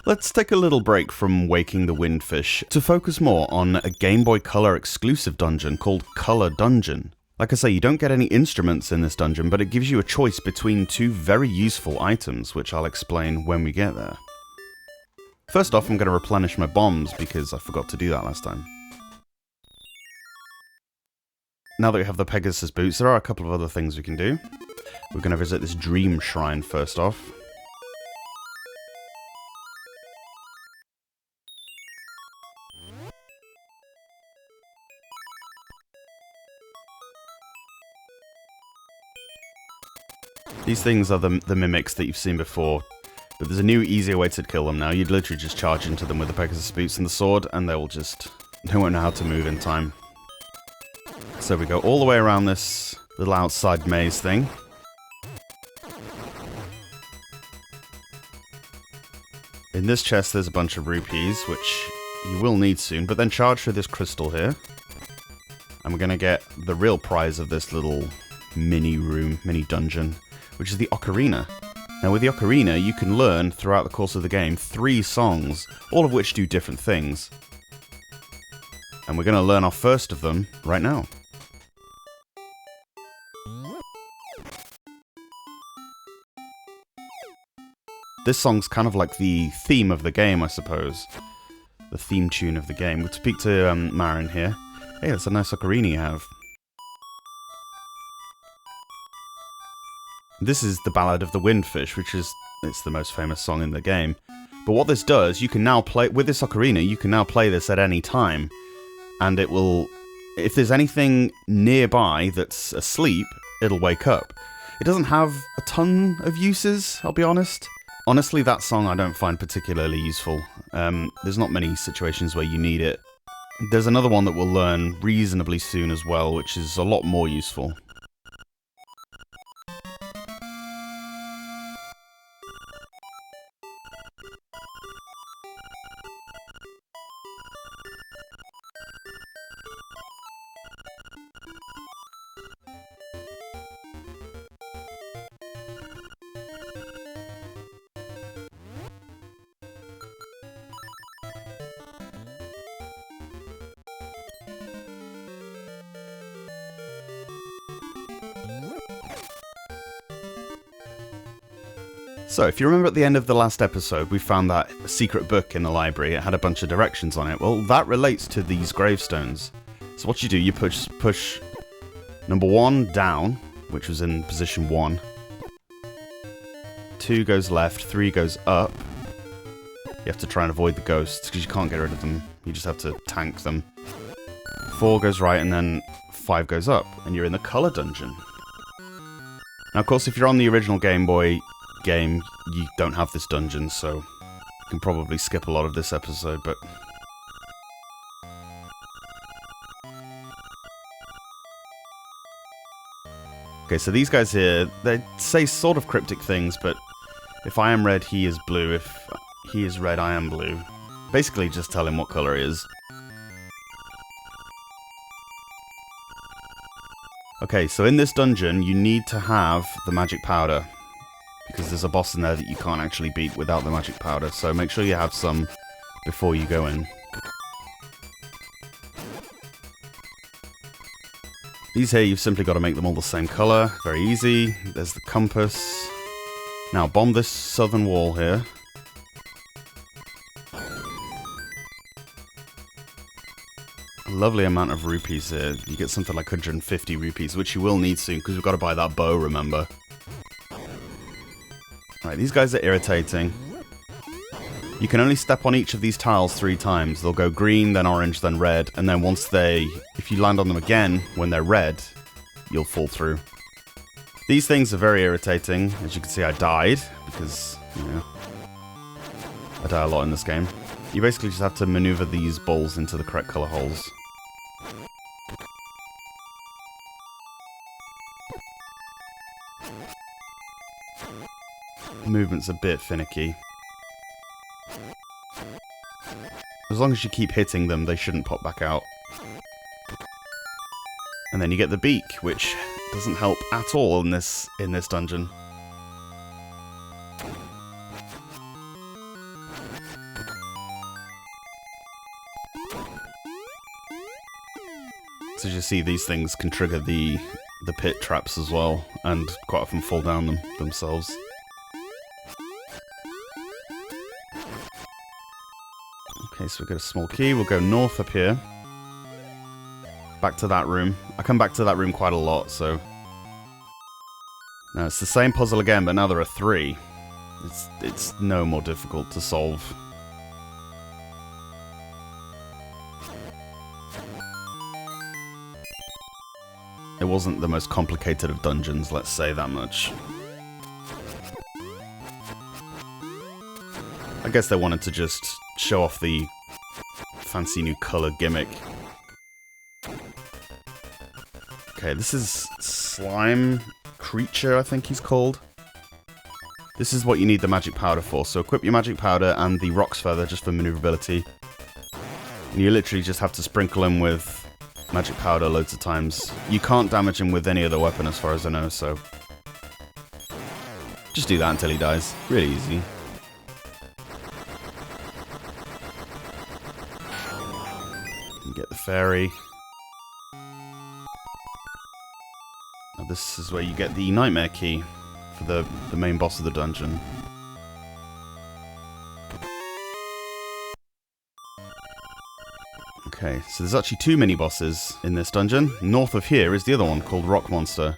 Let's take a little break from waking the windfish to focus more on a Game Boy Color exclusive dungeon called Color Dungeon. Like I say, you don't get any instruments in this dungeon, but it gives you a choice between two very useful items, which I'll explain when we get there. First off, I'm going to replenish my bombs because I forgot to do that last time. Now that we have the Pegasus boots, there are a couple of other things we can do. We're going to visit this Dream Shrine first off. These things are the mimics that you've seen before, but there's a new, easier way to kill them now. You'd literally just charge into them with the Pegasus boots and the sword, and they won't know how to move in time. So we go all the way around this little outside maze thing. In this chest there's a bunch of rupees, which you will need soon, but then charge through this crystal here. And we're going to get the real prize of this little mini dungeon, which is the Ocarina. Now with the Ocarina, you can learn throughout the course of the game 3 songs, all of which do different things. And we're going to learn our first of them right now. This song's kind of like the theme of the game, I suppose. The theme tune of the game. We'll speak to Marin here. Hey, that's a nice ocarina you have. This is the Ballad of the Windfish, which is it's the most famous song in the game. But what this does, you can now play with this ocarina. You can now play this at any time, and it will. If there's anything nearby that's asleep, it'll wake up. It doesn't have a ton of uses, I'll be honest. Honestly, that song I don't find particularly useful. There's not many situations where you need it. There's another one that we'll learn reasonably soon as well, which is a lot more useful. So, if you remember at the end of the last episode, we found that secret book in the library. It had a bunch of directions on it. Well, that relates to these gravestones. So what you do, you push number 1 down, which was in position 1. 2 goes left, 3 goes up. You have to try and avoid the ghosts, because you can't get rid of them. You just have to tank them. 4 goes right, and then 5 goes up, and you're in the color dungeon. Now, of course, if you're on the original Game Boy game, you don't have this dungeon, so you can probably skip a lot of this episode, but... Okay, so these guys here, they say sort of cryptic things, but if I am red, he is blue. If he is red, I am blue. Basically, just tell him what color he is. Okay, so in this dungeon, you need to have the magic powder, because there's a boss in there that you can't actually beat without the magic powder, so make sure you have some before you go in. These here, you've simply got to make them all the same colour, very easy. There's the compass. Now bomb this southern wall here. A lovely amount of rupees here. You get something like 150 rupees, which you will need soon, because we've got to buy that bow, remember. Right, these guys are irritating. You can only step on each of these tiles 3 times. They'll go green, then orange, then red, and then if you land on them again when they're red, you'll fall through. These things are very irritating. As you can see, I died, because, you know, I die a lot in this game. You basically just have to maneuver these balls into the correct color holes. Movement's a bit finicky. As long as you keep hitting them, they shouldn't pop back out. And then you get the Beak, which doesn't help at all in this So as you see, these things can trigger the pit traps as well, and quite often fall down themselves. Okay, so we've got a small key. We'll go north up here. Back to that room. I come back to that room quite a lot, so... Now, it's the same puzzle again, but now there are 3. It's no more difficult to solve. It wasn't the most complicated of dungeons, let's say that much. I guess they wanted to just show off the fancy new colour gimmick. Okay, this is Slime Creature, I think he's called. This is what you need the magic powder for. So equip your magic powder and the Rock's Feather just for maneuverability. And you literally just have to sprinkle him with magic powder loads of times. You can't damage him with any other weapon as far as I know, so... just do that until he dies. Really easy. Get the fairy. Now this is where you get the nightmare key for the main boss of the dungeon. Okay, so there's actually 2 mini-bosses in this dungeon. North of here is the other one, called Rock Monster.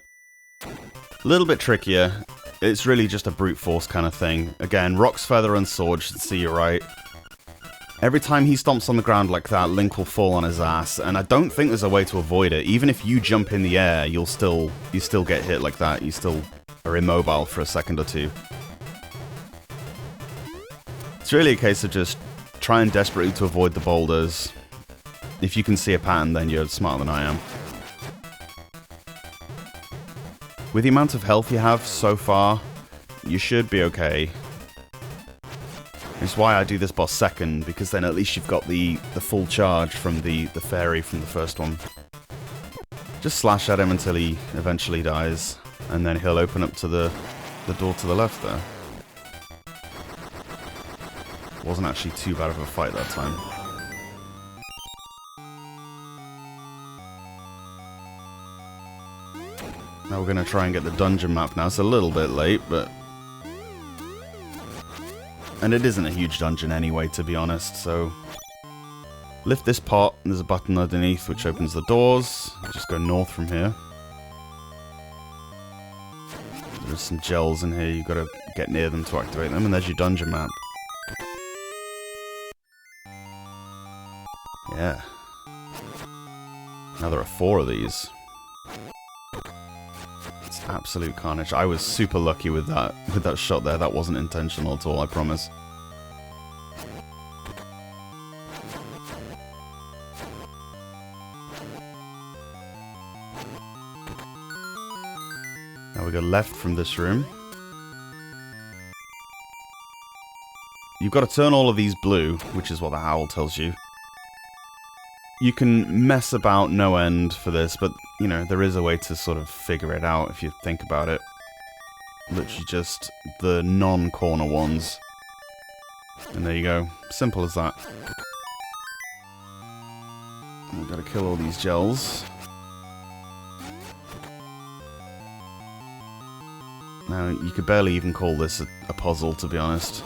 A little bit trickier. It's really just a brute force kind of thing. Again, Rock's Feather and Sword should see you right. Every time he stomps on the ground like that, Link will fall on his ass, and I don't think there's a way to avoid it. Even if you jump in the air, you still get hit like that. You still are immobile for a second or 2. It's really a case of just trying desperately to avoid the boulders. If you can see a pattern, then you're smarter than I am. With the amount of health you have so far, you should be okay. Which is why I do this boss second, because then at least you've got the full charge from the fairy from the first one. Just slash at him until he eventually dies, and then he'll open up to the door to the left there. Wasn't actually too bad of a fight that time. Now we're going to try and get the dungeon map now. It's a little bit late, but... and it isn't a huge dungeon anyway, to be honest, so... lift this pot, and there's a button underneath which opens the doors. Just go north from here. There's some gels in here, you've got to get near them to activate them, and there's your dungeon map. Yeah. Now there are 4 of these. It's absolute carnage. I was super lucky with that shot there. That wasn't intentional at all, I promise. Now we go left from this room. You've got to turn all of these blue, which is what the owl tells you. You can mess about no end for this, but, you know, there is a way to sort of figure it out if you think about it. Literally just the non-corner ones. And there you go. Simple as that. And we've got to kill all these gels. Now, you could barely even call this a puzzle, to be honest.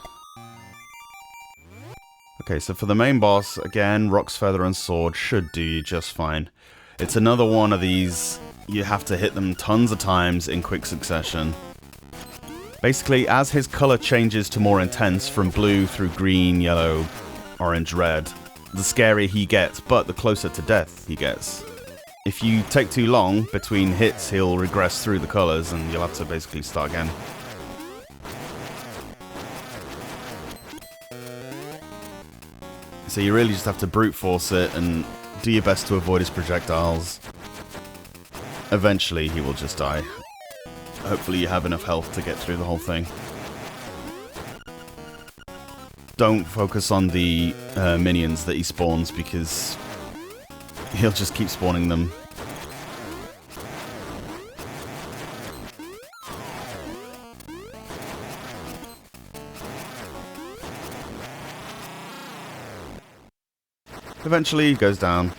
Okay, so for the main boss, again, Rock's Feather and Sword should do you just fine. It's another one of these, you have to hit them tons of times in quick succession. Basically, as his color changes to more intense, from blue through green, yellow, orange, red, the scarier he gets, but the closer to death he gets. If you take too long between hits, he'll regress through the colors and you'll have to basically start again. So you really just have to brute force it and do your best to avoid his projectiles. Eventually he will just die. Hopefully you have enough health to get through the whole thing. Don't focus on the minions that he spawns, because he'll just keep spawning them. Eventually he goes down.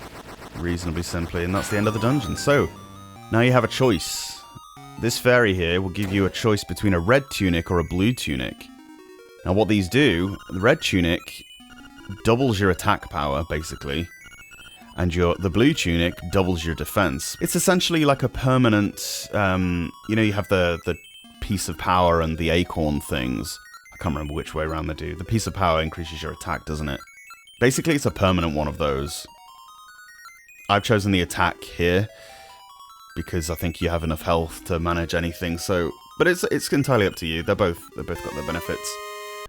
reasonably simply, and that's the end of the dungeon. So, now you have a choice. This fairy here will give you a choice between a red tunic or a blue tunic. Now what these do, the red tunic doubles your attack power, basically, and the blue tunic doubles your defense. It's essentially like a permanent, you know, you have the piece of power and the acorn things. I can't remember which way around they do. The piece of power increases your attack, doesn't it? Basically, it's a permanent one of those. I've chosen the attack here because I think you have enough health to manage anything. So, but it's entirely up to you. They've both got their benefits.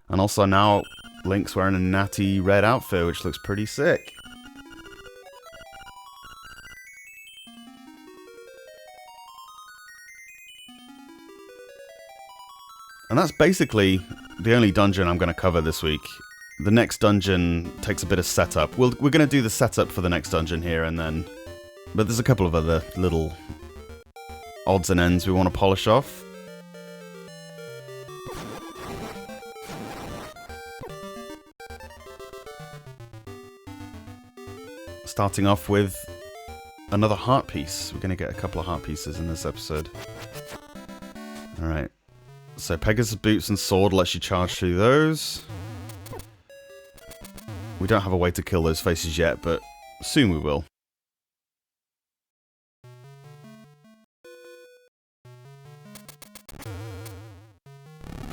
And also now Link's wearing a natty red outfit, which looks pretty sick. And that's basically the only dungeon I'm going to cover this week. The next dungeon takes a bit of setup. We're going to do the setup for the next dungeon here and then. But there's a couple of other little odds and ends we want to polish off. Starting off with another heart piece. We're going to get a couple of heart pieces in this episode. Alright. So Pegasus boots and sword lets you charge through those. We don't have a way to kill those faces yet, but soon we will.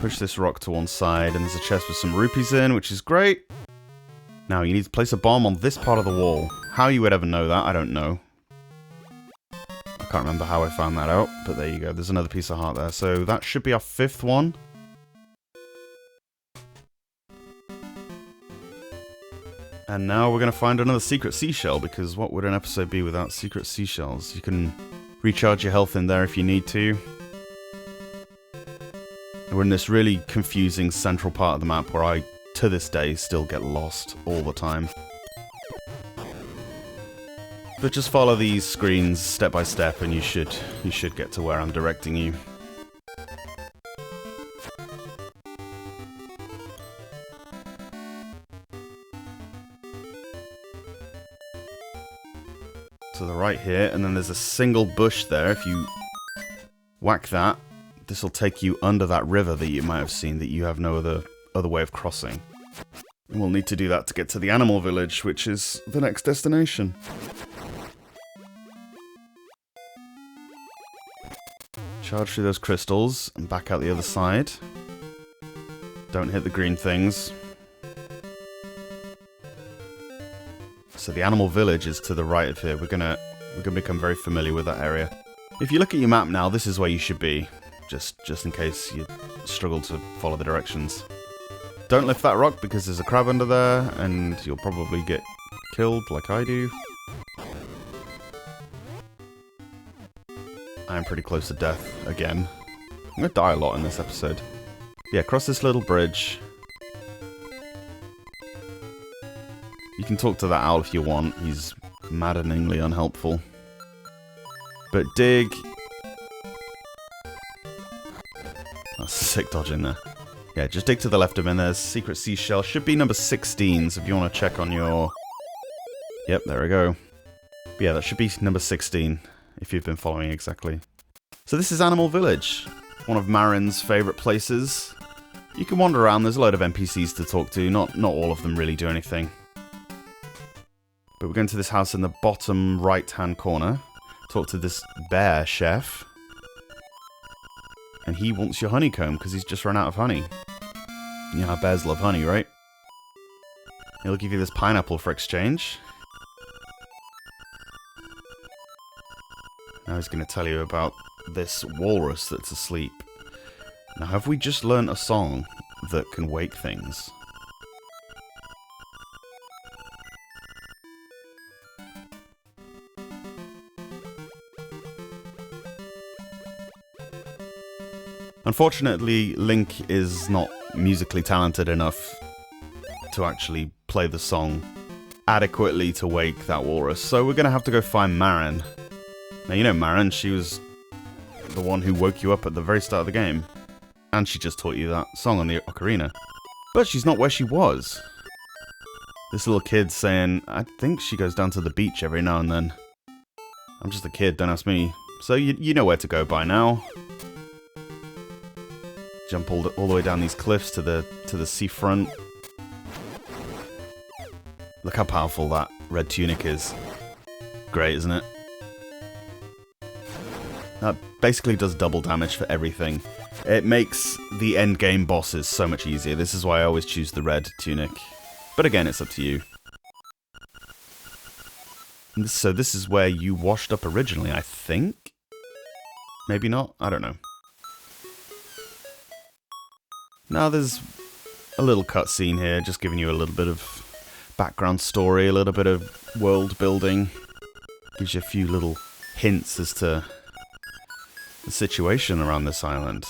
Push this rock to one side, and there's a chest with some rupees in, which is great. Now, you need to place a bomb on this part of the wall. How you would ever know that, I don't know. I can't remember how I found that out, but there you go. There's another piece of heart there. So that should be our 5th one. And now we're going to find another secret seashell, because what would an episode be without secret seashells? You can recharge your health in there if you need to. We're in this really confusing central part of the map where I, to this day, still get lost all the time. But just follow these screens step by step and you should get to where I'm directing you. To the right here, and then there's a single bush there. If you whack that, this will take you under that river that you might have seen that you have no other way of crossing. And we'll need to do that to get to the animal village, which is the next destination. Charge through those crystals and back out the other side. Don't hit the green things. So the animal village is to the right of here. We're gonna become very familiar with that area. If you look at your map now, this is where you should be. Just in case you struggle to follow the directions. Don't lift that rock because there's a crab under there and you'll probably get killed like I do. I'm pretty close to death again. I'm gonna die a lot in this episode. Yeah, cross this little bridge. You can talk to that owl if you want. He's maddeningly unhelpful. But dig. That's a sick dodge in there. Yeah, just dig to the left of him. There's secret seashell. Should be number 16, so if you want to check on your... Yep, there we go. But yeah, that should be number 16, if you've been following exactly. So this is Animal Village, one of Marin's favourite places. You can wander around, there's a load of NPCs to talk to, not all of them really do anything. But we're going to this house in the bottom right-hand corner. Talk to this bear chef. And he wants your honeycomb because he's just run out of honey. You know how bears love honey, right? He'll give you this pineapple for exchange. Now he's going to tell you about this walrus that's asleep. Now, have we just learned a song that can wake things? Unfortunately, Link is not musically talented enough to actually play the song adequately to wake that walrus, so we're going to have to go find Marin. Now, you know Marin, she was the one who woke you up at the very start of the game, and she just taught you that song on the Ocarina. But she's not where she was. This little kid's saying, I think she goes down to the beach every now and then. I'm just a kid, don't ask me. So you know where to go by now. Jump all the way down these cliffs to the seafront. Look how powerful that red tunic is. Great, isn't it? That basically does double damage for everything. It makes the end game bosses so much easier. This is why I always choose the red tunic. But again, it's up to you. So this is where you washed up originally, I think? Maybe not? I don't know. Now there's a little cutscene here, just giving you a little bit of background story, a little bit of world building. Gives you a few little hints as to the situation around this island.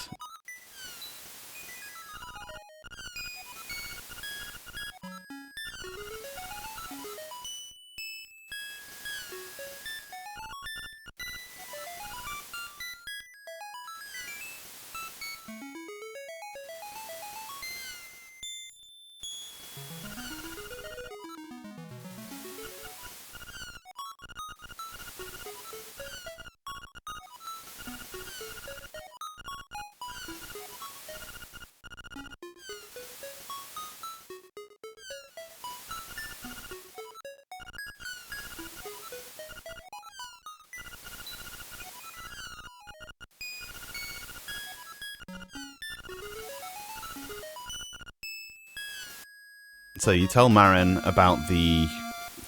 So you tell Marin about the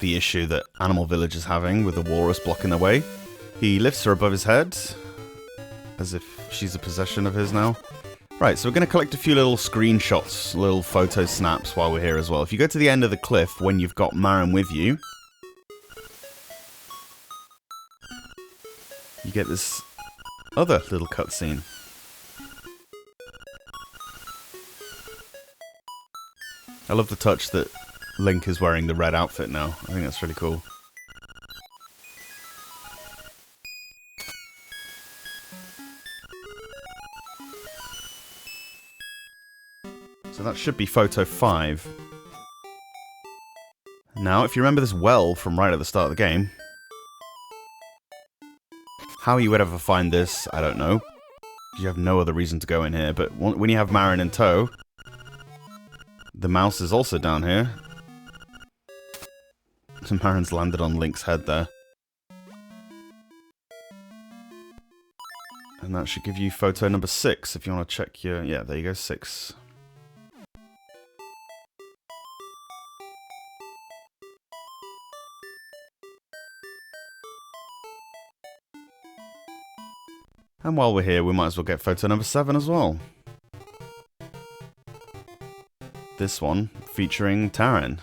issue that Animal Village is having with the walrus blocking their way. He lifts her above his head, as if she's a possession of his now. Right, so we're going to collect a few little screenshots, little photo snaps while we're here as well. If you go to the end of the cliff when you've got Marin with you, you get this other little cutscene. I love the touch that Link is wearing the red outfit now. I think that's really cool. So that should be photo 5. Now, if you remember this well from right at the start of the game, how you would ever find this, I don't know. You have no other reason to go in here, but when you have Marin in tow, the mouse is also down here. So Marin's landed on Link's head there. And that should give you photo number 6 if you want to check your... Yeah, there you go, 6. And while we're here, we might as well get photo number 7 as well. This one featuring Tarin.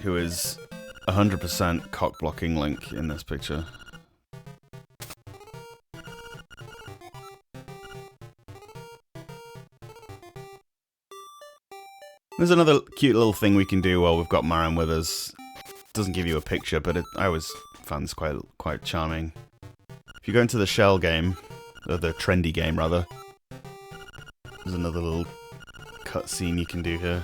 Who is 100% cock-blocking Link in this picture. There's another cute little thing we can do while we've got Marin with us. Doesn't give you a picture, but I always found this quite charming. If you go into the Shell game, or the trendy game rather, there's another little cutscene you can do here.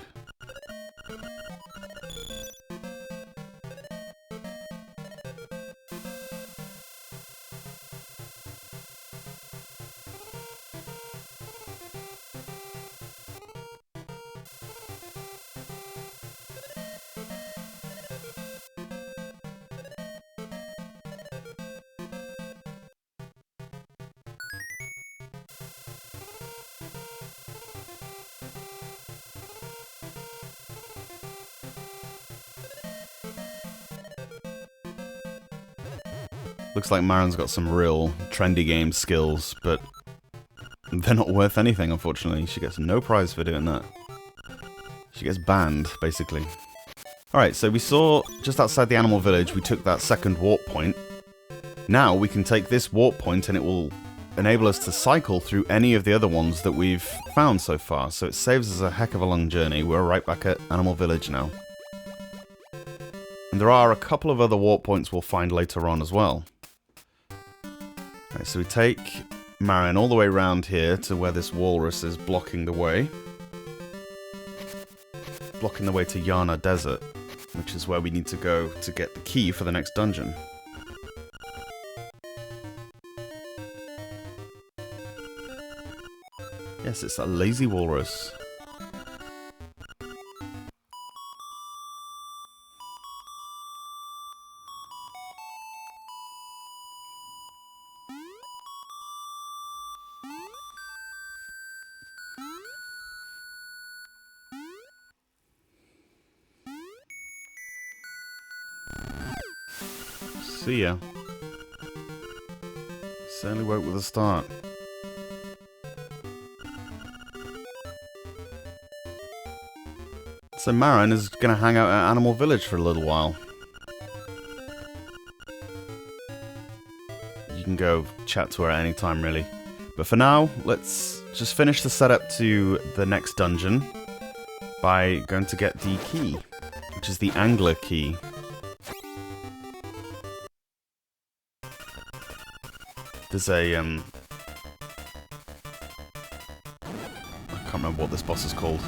Looks like Marin's got some real trendy game skills, but they're not worth anything, unfortunately. She gets no prize for doing that. She gets banned, basically. Alright, so we saw just outside the Animal Village, we took that second warp point. Now we can take this warp point and it will enable us to cycle through any of the other ones that we've found so far. So it saves us a heck of a long journey. We're right back at Animal Village now. And there are a couple of other warp points we'll find later on as well. Right, so we take Marin all the way around here to where this walrus is blocking the way. Blocking the way to Yana Desert, which is where we need to go to get the key for the next dungeon. Yes, it's that lazy walrus. See ya. Certainly woke with a start. So Marin is going to hang out at Animal Village for a little while. You can go chat to her at any time, really. But for now, let's just finish the setup to the next dungeon by going to get the key, which is the angler key. There's a, I can't remember what this boss is called.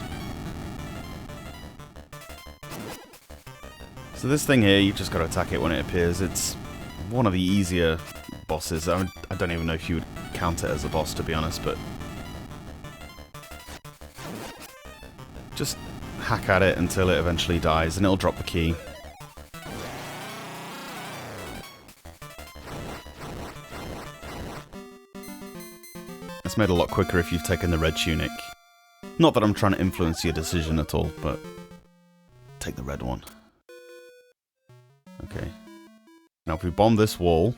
So this thing here, you've just got to attack it when it appears. It's one of the easier bosses. I don't even know if you would count it as a boss, to be honest, but just hack at it until it eventually dies, and it'll drop the key. It's made a lot quicker if you've taken the red tunic. Not that I'm trying to influence your decision at all, but take the red one. Okay. Now if we bomb this wall,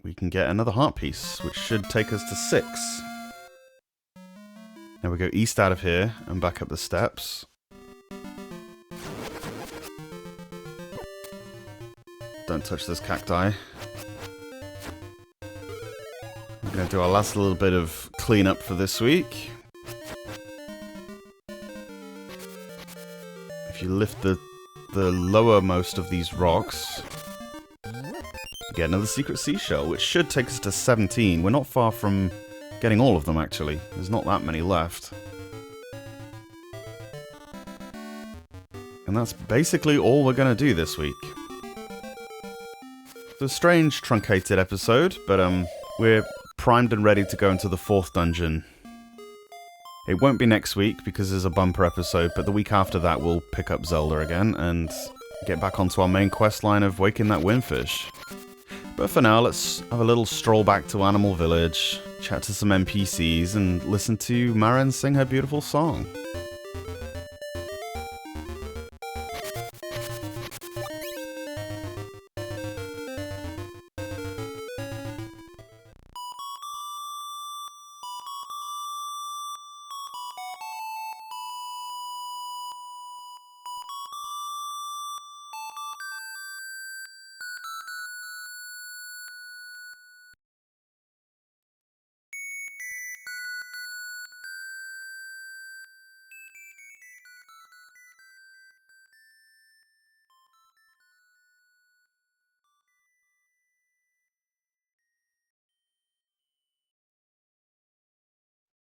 we can get another heart piece, which should take us to 6. Now we go east out of here and back up the steps. Don't touch this cacti. We're going to do our last little bit of cleanup for this week. If you lift the lowermost of these rocks, you get another secret seashell, which should take us to 17. We're not far from getting all of them, actually. There's not that many left. And that's basically all we're going to do this week. It's a strange, truncated episode, but we're primed and ready to go into the 4th dungeon. It won't be next week because there's a bumper episode, but the week after that we'll pick up Zelda again and get back onto our main quest line of waking that windfish. But for now, let's have a little stroll back to Animal Village, chat to some NPCs, and listen to Marin sing her beautiful song.